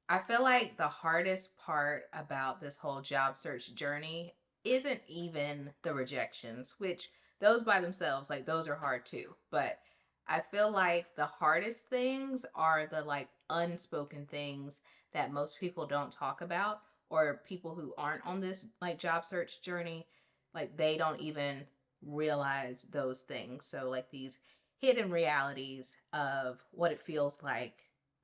I feel like the hardest part about this whole job search journey isn't even the rejections, which those by themselves, like those are hard too. But I feel like the hardest things are the like unspoken things that most people don't talk about, or people who aren't on this like job search journey, like they don't even realize those things. So like these hidden realities of what it feels like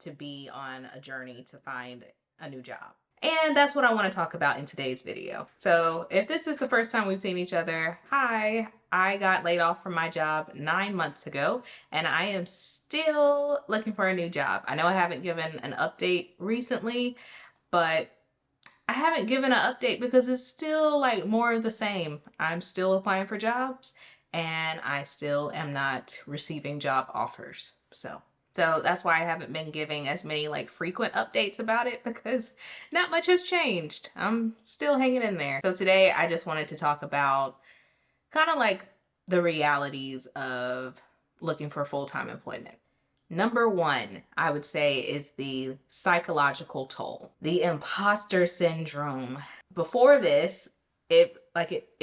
to be on a journey to find a new job. And that's what I want to talk about in today's video. So, if this is the first time we've seen each other, hi, I got laid off from my job 9 months ago, and I am still looking for a new job. I know I haven't given an update recently, but I haven't given an update because it's still like more of the same. I'm still applying for jobs, and I still am not receiving job offers. So that's why I haven't been giving as many like frequent updates about it, because not much has changed. I'm still hanging in there. So today I just wanted to talk about kind of like the realities of looking for full-time employment. Number one, I would say, is the psychological toll, the imposter syndrome. Before this, it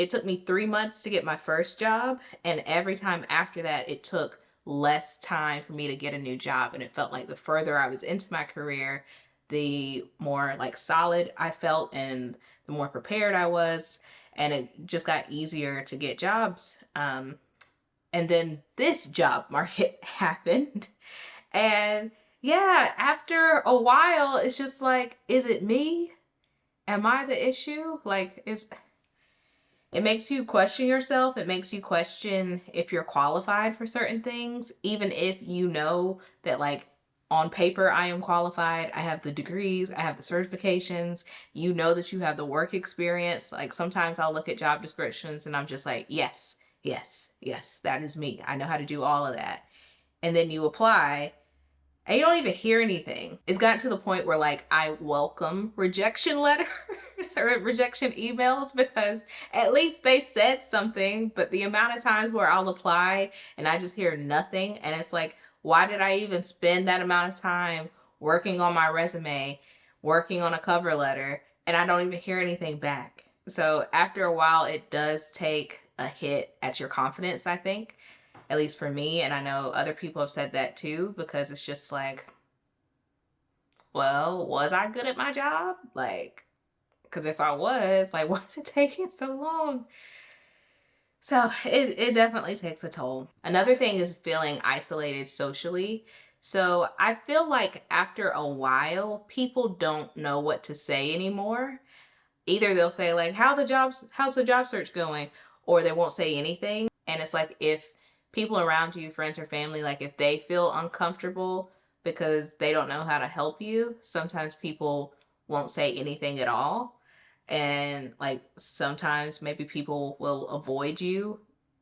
took me 3 months to get my first job, and every time after that, it took less time for me to get a new job. And it felt like the further I was into my career, the more like solid I felt and the more prepared I was. And it just got easier to get jobs. And then this job market happened. And yeah, after a while, it's just like, is it me? Am I the issue? It makes you question yourself. It makes you question if you're qualified for certain things, even if you know that, like, on paper, I am qualified. I have the degrees, I have the certifications. You know that you have the work experience. Like, sometimes I'll look at job descriptions and I'm just like, yes, yes, yes, that is me. I know how to do all of that. And then you apply and you don't even hear anything. It's gotten to the point where like I welcome rejection letters or rejection emails, because at least they said something. But the amount of times where I'll apply and I just hear nothing, and it's like, why did I even spend that amount of time working on my resume, working on a cover letter, and I don't even hear anything back? So after a while, it does take a hit at your confidence, I think, at least for me. And I know other people have said that too, because it's just like, well, was I good at my job? Like, because if I was, like, why is it taking so long? So it definitely takes a toll. Another thing is feeling isolated socially. So I feel like after a while, people don't know what to say anymore. Either they'll say like, how's the job search going? Or they won't say anything. And it's like, if people around you, friends or family, like if they feel uncomfortable because they don't know how to help you, sometimes people won't say anything at all. And like sometimes maybe people will avoid you,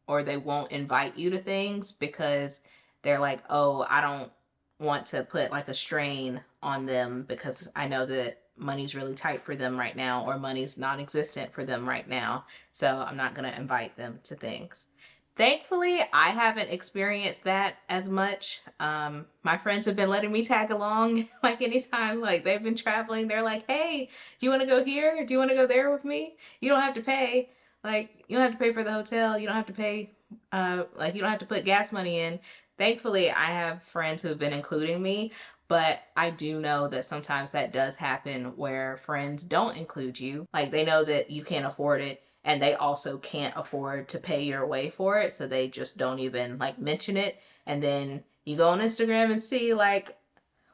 or they won't invite you to things because they're like, oh, I don't want to put like a strain on them because I know that money's really tight for them right now, or money's non-existent for them right now. So I'm not going to invite them to things. Thankfully, I haven't experienced that as much. My friends have been letting me tag along, like anytime like they've been traveling, they're like, hey, do you want to go here? Do you want to go there with me? You don't have to pay. Like, you don't have to pay for the hotel. You don't have to pay, like, you don't have to put gas money in. Thankfully, I have friends who have been including me, but I do know that sometimes that does happen where friends don't include you. Like, they know that you can't afford it, and they also can't afford to pay your way for it, so they just don't even like mention it. And then you go on Instagram and see like,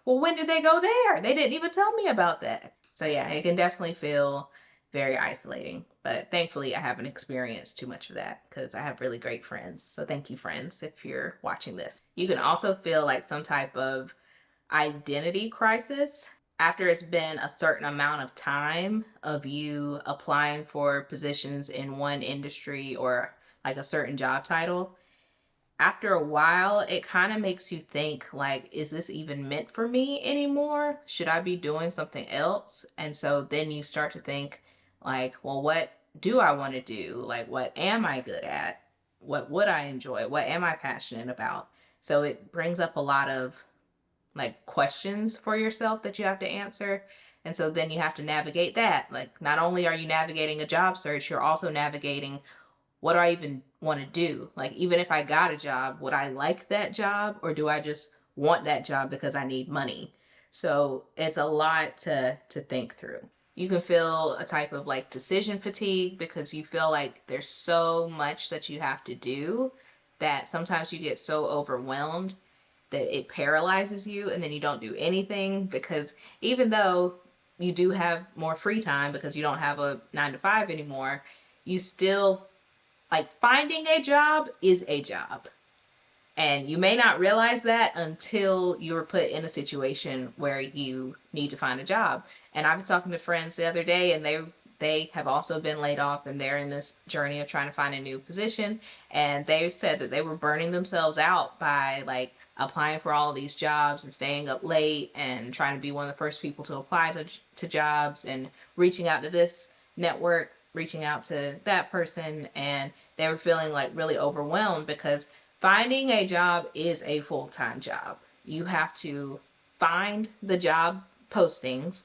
well, when did they go there? They didn't even tell me about that. So yeah, it can definitely feel very isolating, but thankfully I haven't experienced too much of that because I have really great friends. So thank you, friends, if you're watching this. You can also feel like some type of identity crisis after it's been a certain amount of time of you applying for positions in one industry or like a certain job title. After a while, it kind of makes you think like, is this even meant for me anymore? Should I be doing something else? And so then you start to think like, well, what do I want to do? Like, what am I good at? What would I enjoy? What am I passionate about? So it brings up a lot of like questions for yourself that you have to answer. And so then you have to navigate that. Like, not only are you navigating a job search, you're also navigating, what do I even want to do? Like, even if I got a job, would I like that job, or do I just want that job because I need money? So it's a lot to think through. You can feel a type of like decision fatigue because you feel like there's so much that you have to do that sometimes you get so overwhelmed that it paralyzes you, and then you don't do anything, because even though you do have more free time because you don't have a 9 to 5 anymore, you still, like, finding a job is a job. And you may not realize that until you're put in a situation where you need to find a job. And I was talking to friends the other day, and they have also been laid off, and they're in this journey of trying to find a new position. And they said that they were burning themselves out by like applying for all of these jobs and staying up late and trying to be one of the first people to apply to jobs, and reaching out to this network, reaching out to that person. And they were feeling like really overwhelmed because finding a job is a full-time job. You have to find the job postings.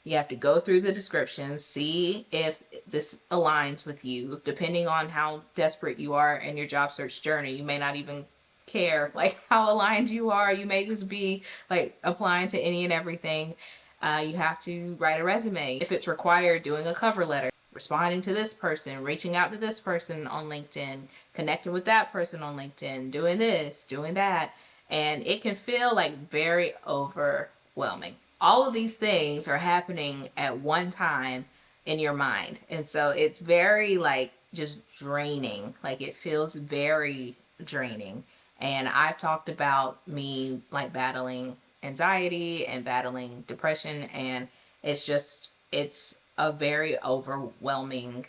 You have to go through the descriptions, see if this aligns with you. Depending on how desperate you are in your job search journey, you may not even care like how aligned you are. You may just be like applying to any and everything. You have to write a resume. If it's required, doing a cover letter, responding to this person, reaching out to this person on LinkedIn, connecting with that person on LinkedIn, doing this, doing that. And it can feel like very overwhelming. All of these things are happening at one time in your mind. And so it's very like just draining. Like, it feels very draining. And I've talked about me like battling anxiety and battling depression, and it's a very overwhelming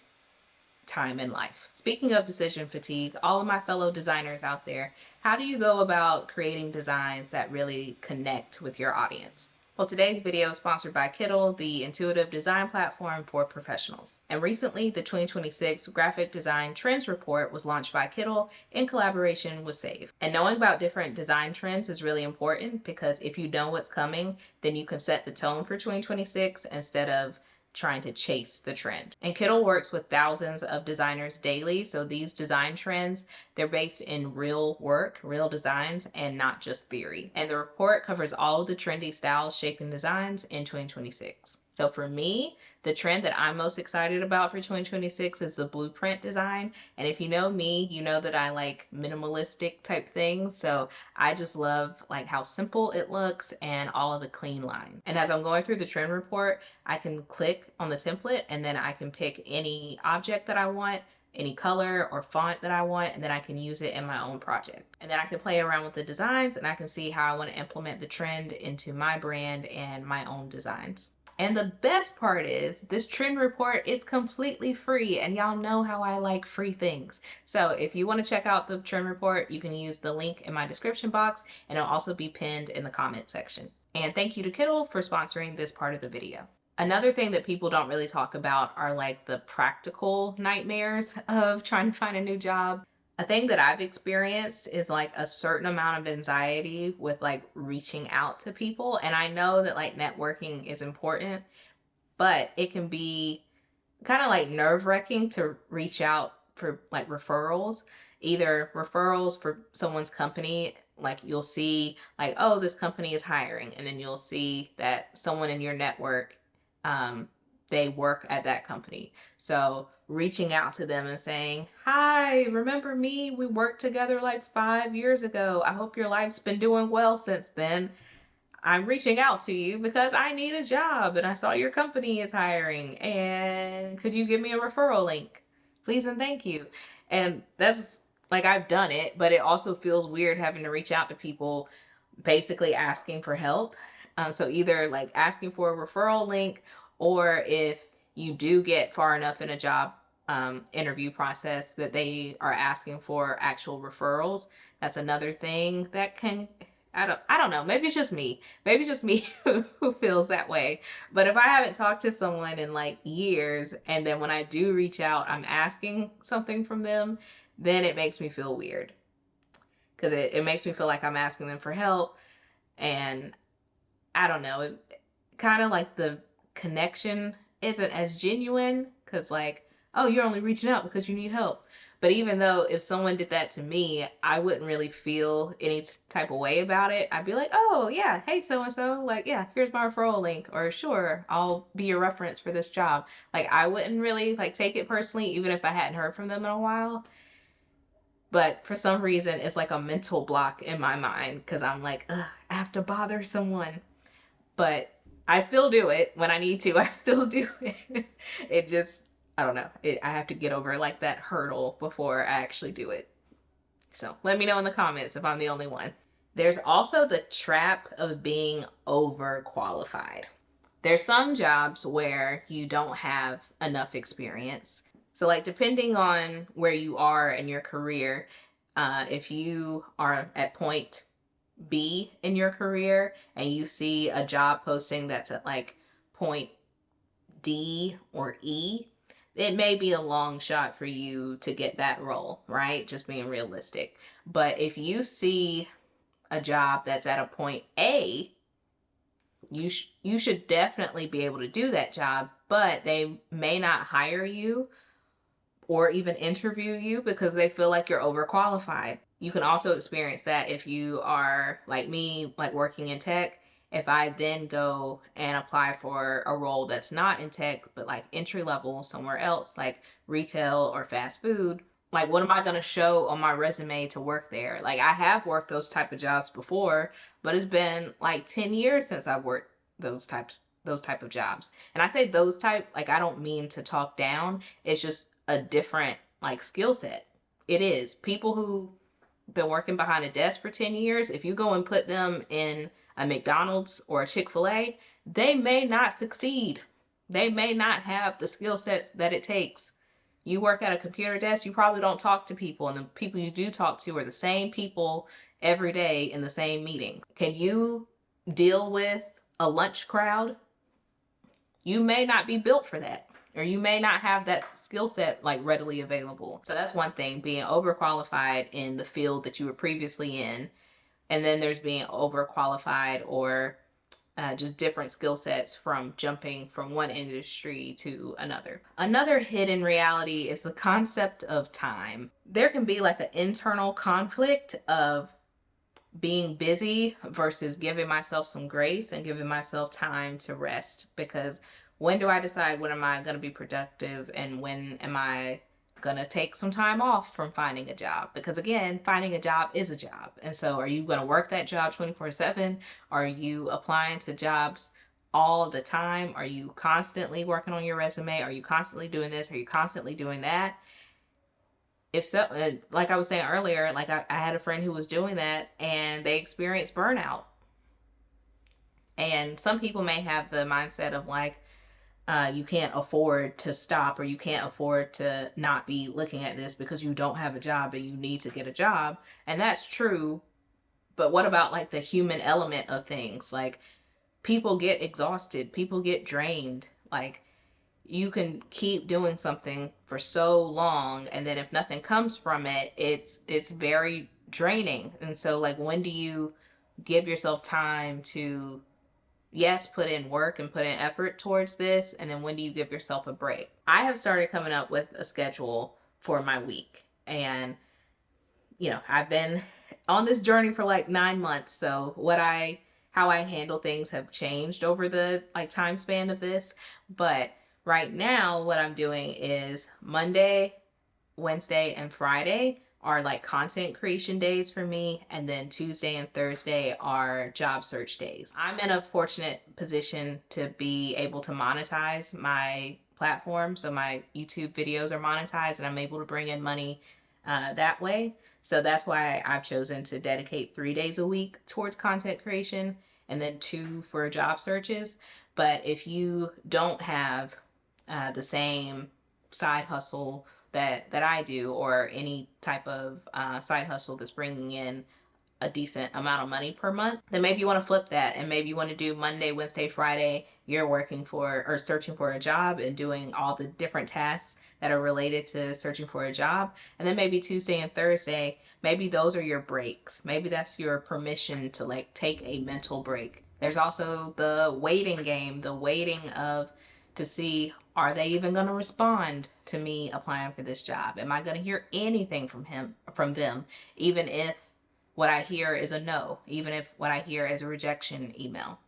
time in life. Speaking of decision fatigue, all of my fellow designers out there, how do you go about creating designs that really connect with your audience? Well, today's video is sponsored by Kittle, the intuitive design platform for professionals. And recently, the 2026 Graphic Design Trends Report was launched by Kittle in collaboration with Save. And knowing about different design trends is really important, because if you know what's coming, then you can set the tone for 2026 instead of trying to chase the trend. And Kittle works with thousands of designers daily, so these design trends, they're based in real work, real designs, and not just theory. And the report covers all of the trendy styles shaping designs in 2026. So for me, the trend that I'm most excited about for 2026 is the blueprint design. And if you know me, you know that I like minimalistic type things. So I just love like how simple it looks and all of the clean lines. And as I'm going through the trend report, I can click on the template, and then I can pick any object that I want, any color or font that I want, and then I can use it in my own project. And then I can play around with the designs, and I can see how I want to implement the trend into my brand and my own designs. And the best part is, this trend report is completely free, and y'all know how I like free things. So if you want to check out the trend report, you can use the link in my description box, and it'll also be pinned in the comment section. And thank you to Kittle for sponsoring this part of the video. Another thing that people don't really talk about are like the practical nightmares of trying to find a new job. A thing that I've experienced is like a certain amount of anxiety with like reaching out to people. And I know that like networking is important, but it can be kind of like nerve-wracking to reach out for like referrals, either referrals for someone's company. Like, you'll see like, oh, this company is hiring, and then you'll see that someone in your network, they work at that company. So reaching out to them and saying, hi, remember me? We worked together like 5 years ago. I hope your life's been doing well since then. I'm reaching out to you because I need a job, and I saw your company is hiring, and could you give me a referral link? Please and thank you. And that's like, I've done it, but it also feels weird having to reach out to people basically asking for help. So either like asking for a referral link, or if you do get far enough in a job interview process that they are asking for actual referrals, that's another thing that can, I don't know, maybe it's just me. Maybe it's just me who feels that way. But if I haven't talked to someone in like years, and then when I do reach out, I'm asking something from them, then it makes me feel weird. Because it makes me feel like I'm asking them for help, and I don't know, it kind of like the connection isn't as genuine because, like, oh, you're only reaching out because you need help. But even though if someone did that to me, I wouldn't really feel any type of way about it. I'd be like, oh, yeah, hey, so and so, like, yeah, here's my referral link, or sure, I'll be your reference for this job. Like, I wouldn't really like take it personally, even if I hadn't heard from them in a while. But for some reason, it's like a mental block in my mind because I'm like, ugh, I have to bother someone. But I still do it when I need to. I still do it. It just, I don't know. I have to get over like that hurdle before I actually do it. So let me know in the comments if I'm the only one. There's also the trap of being overqualified. There's some jobs where you don't have enough experience. So, like, depending on where you are in your career, if you are at point B in your career and you see a job posting that's at like point D or E, it may be a long shot for you to get that role, right? Just being realistic. But if you see a job that's at a point A, you should definitely be able to do that job, but they may not hire you or even interview you because they feel like you're overqualified. You can also experience that if you are like me, like working in tech. If I then go and apply for a role that's not in tech, but like entry level somewhere else, like retail or fast food, like what am I going to show on my resume to work there? Like I have worked those type of jobs before, but it's been like 10 years since I've worked those type of jobs. And I say those type, like I don't mean to talk down. It's just a different like skill set. It is. People who been working behind a desk for 10 years, if you go and put them in a McDonald's or a Chick-fil-A, they may not succeed. They may not have the skill sets that it takes. You work at a computer desk, you probably don't talk to people, and the people you do talk to are the same people every day in the same meeting. Can you deal with a lunch crowd? You may not be built for that, or you may not have that skill set like readily available. So that's one thing, being overqualified in the field that you were previously in. And then there's being overqualified or just different skill sets from jumping from one industry to another. Another hidden reality is the concept of time. There can be like an internal conflict of being busy versus giving myself some grace and giving myself time to rest, because when do I decide when am I going to be productive and when am I going to take some time off from finding a job? Because again, finding a job is a job. And so are you going to work that job 24/7? Are you applying to jobs all the time? Are you constantly working on your resume? Are you constantly doing this? Are you constantly doing that? If so, like I was saying earlier, like I had a friend who was doing that and they experienced burnout. And some people may have the mindset of like, you can't afford to stop, or you can't afford to not be looking at this because you don't have a job and you need to get a job. And that's true. But what about like the human element of things? Like people get exhausted, people get drained. Like you can keep doing something for so long, and then if nothing comes from it, it's very draining. And so like when do you give yourself time to, yes, put in work and put in effort towards this, and then when do you give yourself a break? I have started coming up with a schedule for my week, and I've been on this journey for like 9 months, so how I handle things have changed over the like time span of this. But right now what I'm doing is Monday, Wednesday, and Friday are like content creation days for me, and then Tuesday and Thursday are job search days. I'm in a fortunate position to be able to monetize my platform, so my YouTube videos are monetized and I'm able to bring in money that way. So that's why I've chosen to dedicate 3 days a week towards content creation and then 2 for job searches. But if you don't have the same side hustle that I do, or any type of side hustle that's bringing in a decent amount of money per month, then maybe you want to flip that, and maybe you want to do Monday, Wednesday, Friday, you're working for or searching for a job and doing all the different tasks that are related to searching for a job. And then maybe Tuesday and Thursday, maybe those are your breaks. Maybe that's your permission to like take a mental break. There's also the waiting game, the waiting of to see, are they even going to respond to me applying for this job? Am I going to hear anything from them, even if what I hear is a no, even if what I hear is a rejection email?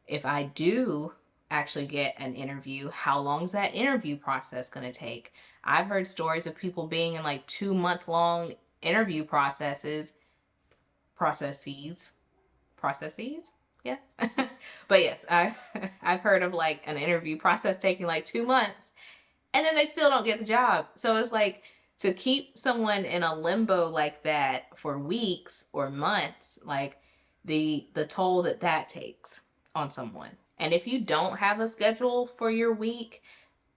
If I do actually get an interview, how long is that interview process going to take? I've heard stories of people being in like 2 month long interview processes, processes. Yes. But yes, I've heard of like an interview process taking like 2 months and then they still don't get the job. So it's like, to keep someone in a limbo like that for weeks or months, like the toll that that takes on someone. And if you don't have a schedule for your week,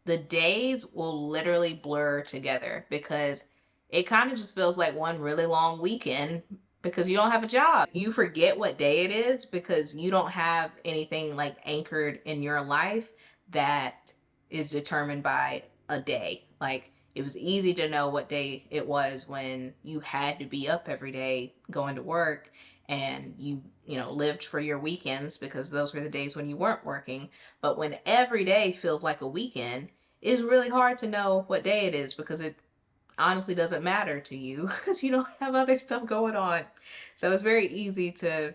the days will literally blur together because it kind of just feels like one really long weekend because you don't have a job. You forget what day it is because you don't have anything like anchored in your life that is determined by a day. Like, it was easy to know what day it was when you had to be up every day going to work, and you know, lived for your weekends because those were the days when you weren't working. But when every day feels like a weekend, it's really hard to know what day it is because it honestly doesn't matter to you because you don't have other stuff going on. So it's very easy to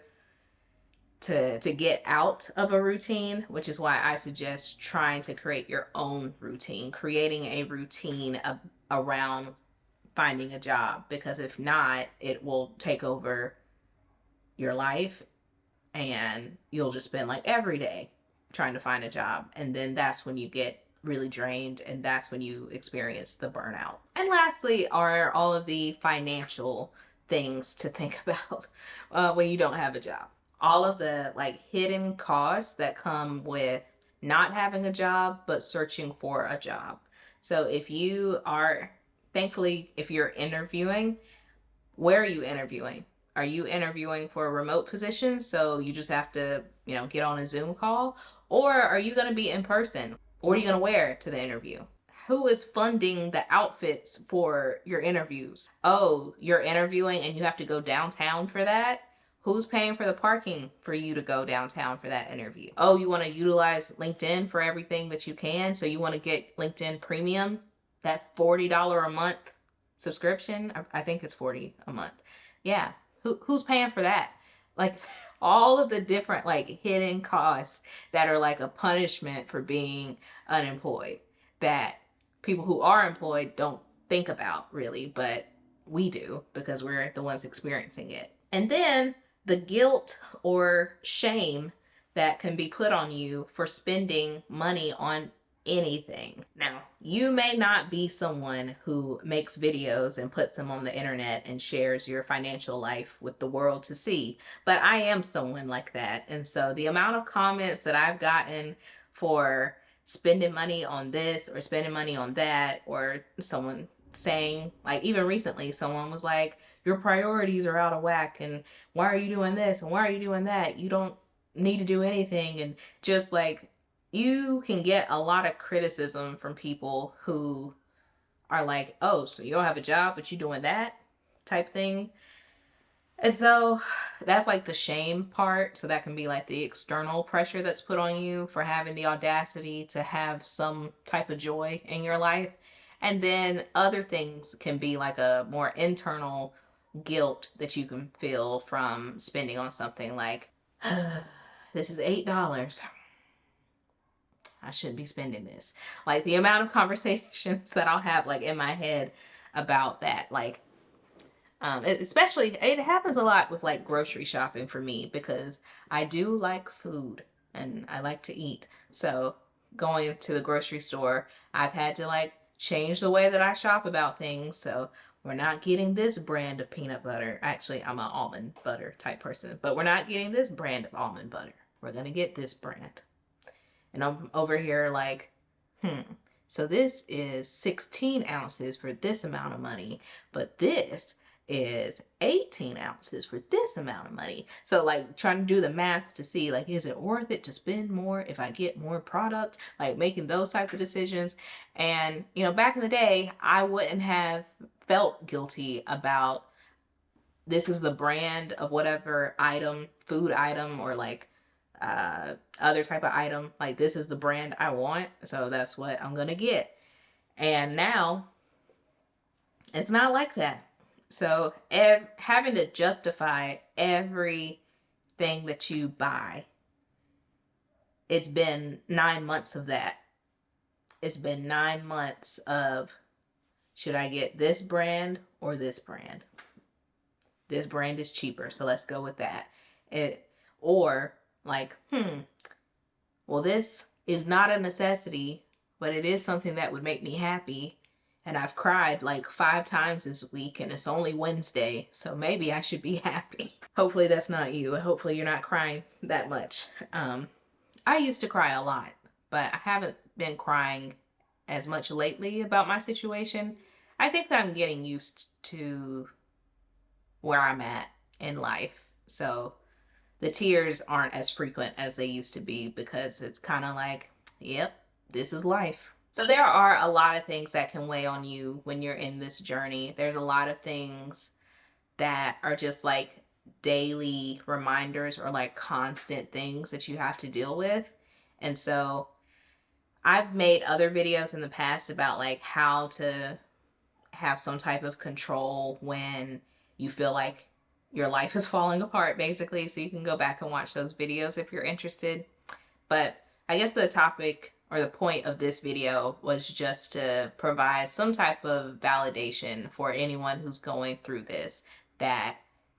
get out of a routine, which is why I suggest trying to create your own routine, creating a routine around finding a job, because if not, it will take over your life and you'll just spend like every day trying to find a job, and then that's when you get really drained and that's when you experience the burnout. And lastly are all of the financial things to think about when you don't have a job. All of the like hidden costs that come with not having a job but searching for a job. So if you are, thankfully, if you're interviewing, where are you interviewing? Are you interviewing for a remote position, so you just have to, you know, get on a Zoom call? Or are you going to be in person? What are you going to wear to the interview? Who is funding the outfits for your interviews? Oh, you're interviewing and you have to go downtown for that? Who's paying for the parking for you to go downtown for that interview? Oh, you want to utilize LinkedIn for everything that you can, so you want to get LinkedIn Premium, that $40 a month subscription. I think it's 40 a month. Yeah. Who's paying for that? Like, all of the different like hidden costs that are like a punishment for being unemployed that people who are employed don't think about really, but we do because we're the ones experiencing it. And then the guilt or shame that can be put on you for spending money on anything. Now, you may not be someone who makes videos and puts them on the internet and shares your financial life with the world to see, but I am someone like that. And so the amount of comments that I've gotten for spending money on this or spending money on that, or someone saying, like, even recently someone was like, your priorities are out of whack and why are you doing this and why are you doing that? You don't need to do anything. And just like, you can get a lot of criticism from people who are like, oh, so you don't have a job, but you doing that type thing. And so that's like the shame part. So that can be like the external pressure that's put on you for having the audacity to have some type of joy in your life. And then other things can be like a more internal guilt that you can feel from spending on something like, this is $8. I shouldn't be spending this. Like, the amount of conversations that I'll have like in my head about that, like, especially it happens a lot with like grocery shopping for me because I do like food and I like to eat. So going to the grocery store, I've had to like change the way that I shop about things. So we're not getting this brand of peanut butter. Actually, I'm an almond butter type person, but we're not getting this brand of almond butter. We're going to get this brand. And I'm over here like, so this is 16 ounces for this amount of money, but this is 18 ounces for this amount of money. So like trying to do the math to see like, is it worth it to spend more if I get more product? Like making those type of decisions. And, you know, back in the day, I wouldn't have felt guilty about, this is the brand of whatever item, food item, or like other type of item. Like, this is the brand I want, so that's what I'm gonna get. And now it's not like that. So having to justify everything that you buy, it's been 9 months of that. It's been 9 months of, should I get this brand or this brand? This brand is cheaper, so let's go with that. Or like, well, this is not a necessity, but it is something that would make me happy. And I've cried like 5 times this week, and it's only Wednesday, so maybe I should be happy. Hopefully that's not you, and hopefully you're not crying that much. I used to cry a lot, but I haven't been crying as much lately about my situation. I think that I'm getting used to where I'm at in life. So the tears aren't as frequent as they used to be, because it's kind of like, yep, this is life. So there are a lot of things that can weigh on you when you're in this journey. There's a lot of things that are just like daily reminders, or like constant things that you have to deal with. And so I've made other videos in the past about like how to have some type of control when you feel like your life is falling apart, basically. So you can go back and watch those videos if you're interested. But I guess the topic, or the point of this video, was just to provide some type of validation for anyone who's going through this, that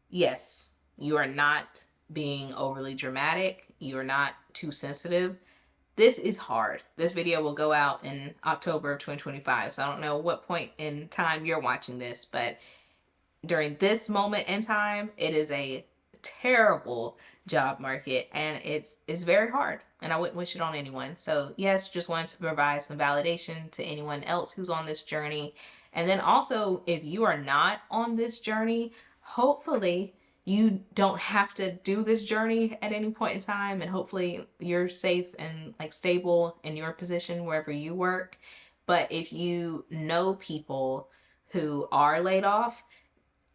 yes, you are not being overly dramatic. You are not too sensitive. This is hard. This video will go out in October of 2025. So I don't know what point in time you're watching this, but during this moment in time, it is a terrible job market, and it's very hard, and I wouldn't wish it on anyone. So yes, just wanted to provide some validation to anyone else who's on this journey. And then also, if you are not on this journey, hopefully you don't have to do this journey at any point in time, and hopefully you're safe and like stable in your position wherever you work. But if you know people who are laid off,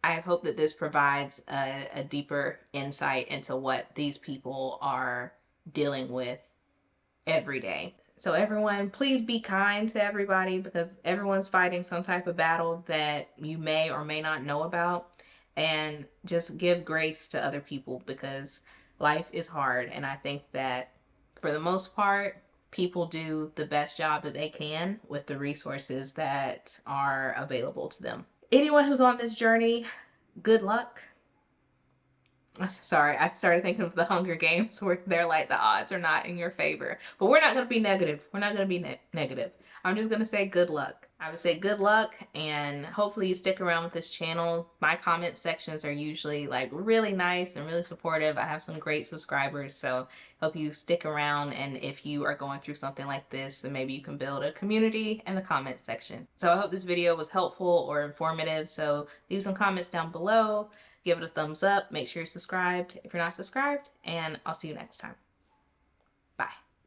I hope that this provides a deeper insight into what these people are dealing with every day. So everyone, please be kind to everybody, because everyone's fighting some type of battle that you may or may not know about. And just give grace to other people, because life is hard. And I think that for the most part, people do the best job that they can with the resources that are available to them. Anyone who's on this journey, good luck. Sorry, I started thinking of the Hunger Games, where they're like, the odds are not in your favor. But we're not going to be negative. We're not going to be negative. I'm just going to say good luck. I would say good luck, and hopefully you stick around with this channel. My comment sections are usually like really nice and really supportive. I have some great subscribers, so hope you stick around. And if you are going through something like this, then maybe you can build a community in the comment section. So I hope this video was helpful or informative. So leave some comments down below. Give it a thumbs up. Make sure you're subscribed if you're not subscribed, and I'll see you next time.